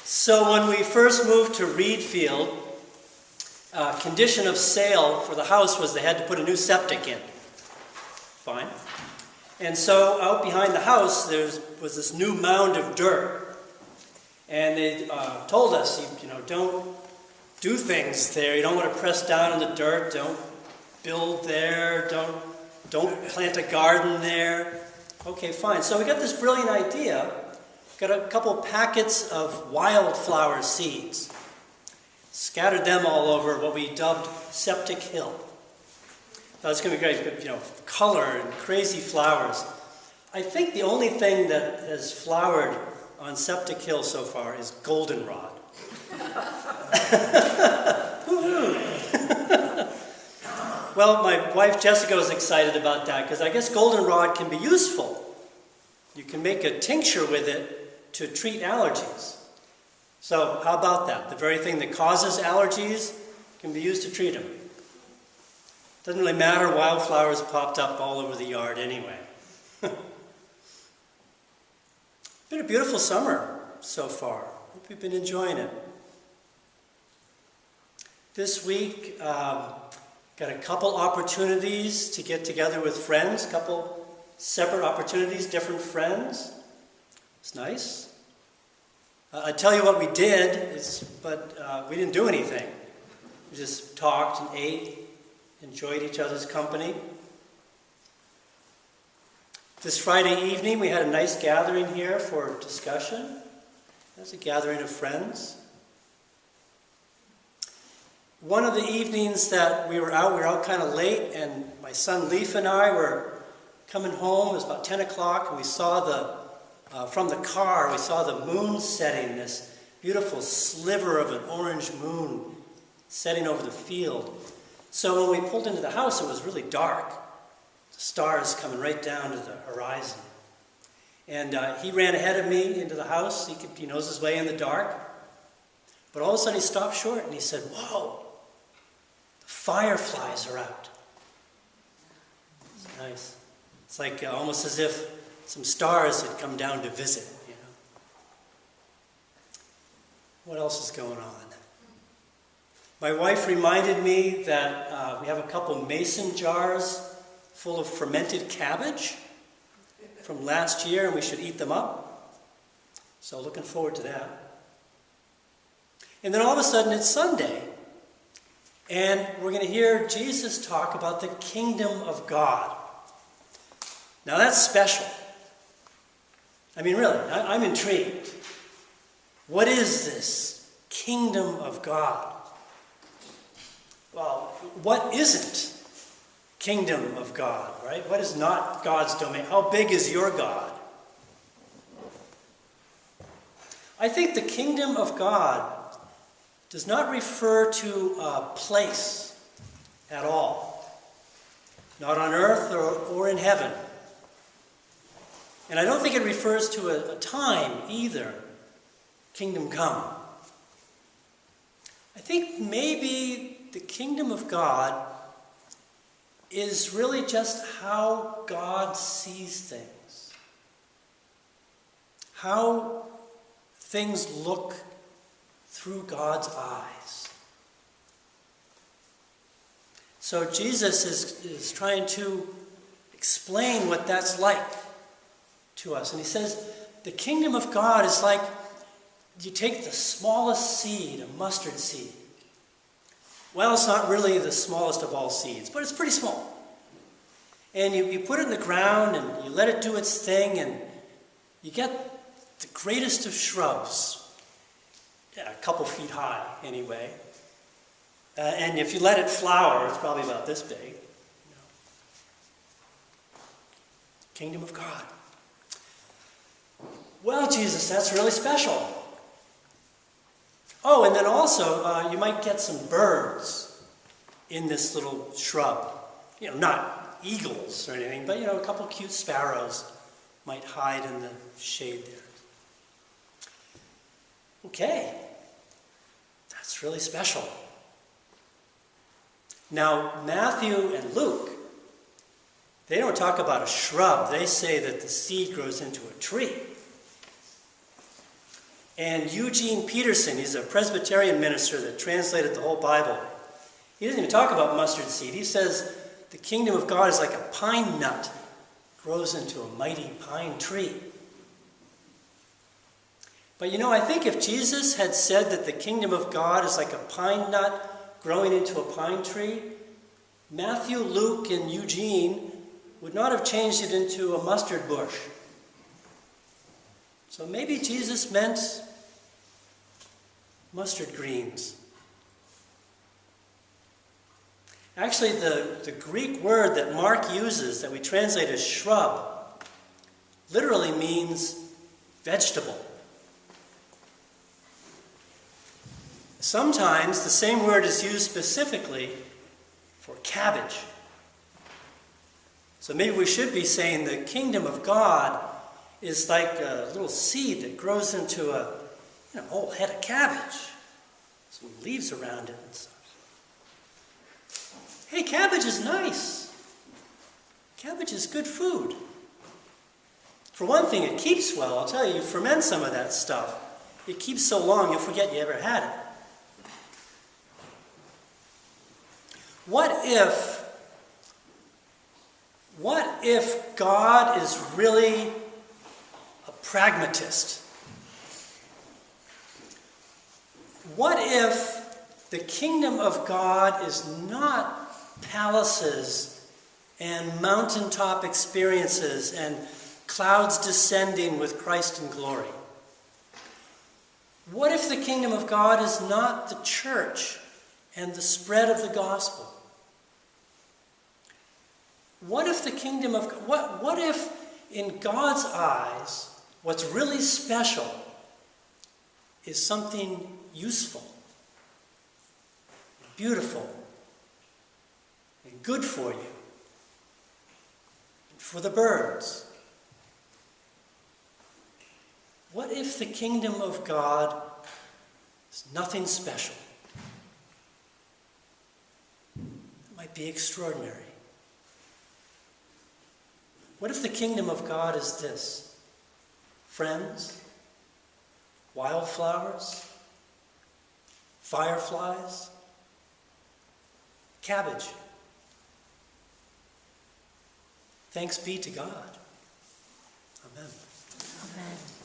So when we first moved to Reedfield, condition of sale for the house was they had to put a new septic in. Fine. And so out behind the house there was this new mound of dirt. And they told us, don't do things there. You don't want to press down in the dirt. Don't build there. Don't plant a garden there. Okay, fine. So we got this brilliant idea. Got a couple packets of wildflower seeds. Scattered them all over what we dubbed Septic Hill. Thought it's going to be great, color and crazy flowers. I think the only thing that has flowered on Septic Hill so far is goldenrod. Well, my wife Jessica was excited about that because I guess goldenrod can be useful. You can make a tincture with it to treat allergies. So how about that? The very thing that causes allergies can be used to treat them. Doesn't really matter, wildflowers popped up all over the yard anyway. Been a beautiful summer so far. Hope you've been enjoying it. This week, got a couple opportunities to get together with friends, a couple separate opportunities, different friends. It's nice. I tell you what we did, but we didn't do anything. We just talked and ate, enjoyed each other's company. This Friday evening, we had a nice gathering here for discussion. It was a gathering of friends. One of the evenings that we were out kind of late, and my son Leaf and I were coming home. It was about 10 o'clock, and we saw from the car, we saw the moon setting, this beautiful sliver of an orange moon setting over the field. So when we pulled into the house, it was really dark. The stars coming right down to the horizon. And he ran ahead of me into the house. He knows his way in the dark. But all of a sudden he stopped short and he said, "Whoa, the fireflies are out." It's nice. It's like almost as if some stars had come down to visit, What else is going on? My wife reminded me that we have a couple mason jars full of fermented cabbage from last year, and we should eat them up. So looking forward to that. And then all of a sudden it's Sunday, and we're going to hear Jesus talk about the kingdom of God. Now that's special. I mean, really, I'm intrigued. What is this kingdom of God? Well, what isn't kingdom of God, right? What is not God's domain? How big is your God? I think the kingdom of God does not refer to a place at all. Not on earth or in heaven. And I don't think it refers to a time either. Kingdom come. I think maybe the kingdom of God is really just how God sees things. How things look through God's eyes. So Jesus is trying to explain what that's like to us. And he says, the kingdom of God is like you take the smallest seed, a mustard seed. Well, it's not really the smallest of all seeds, but it's pretty small. And you put it in the ground and you let it do its thing, and you get the greatest of shrubs, a couple feet high anyway. And if you let it flower, it's probably about this big. Kingdom of God. Well, Jesus, that's really special. Oh, and then also, you might get some birds in this little shrub. Not eagles or anything, but, a couple cute sparrows might hide in the shade there. Okay. That's really special. Now, Matthew and Luke, they don't talk about a shrub. They say that the seed grows into a tree. And Eugene Peterson, he's a Presbyterian minister that translated the whole Bible. He doesn't even talk about mustard seed. He says the kingdom of God is like a pine nut, grows into a mighty pine tree. But you know, I think if Jesus had said that the kingdom of God is like a pine nut growing into a pine tree, Matthew, Luke, and Eugene would not have changed it into a mustard bush. So maybe Jesus meant mustard greens. Actually, the Greek word that Mark uses, that we translate as shrub, literally means vegetable. Sometimes the same word is used specifically for cabbage. So maybe we should be saying the kingdom of God is like a little seed that grows into a whole head of cabbage. Some leaves around it and stuff. Hey, cabbage is nice. Cabbage is good food. For one thing, it keeps well. I'll tell you, you ferment some of that stuff. It keeps so long you'll forget you ever had it. What if God is really a pragmatist? What if the kingdom of God is not palaces and mountaintop experiences and clouds descending with Christ in glory? What if the kingdom of God is not the church and the spread of the gospel? What if the kingdom of what if in God's eyes what's really special is something useful, beautiful, and good for you, and for the birds? What if the kingdom of God is nothing special? It might be extraordinary. What if the kingdom of God is this? Friends, wildflowers, fireflies, cabbage. Thanks be to God. Amen. Amen.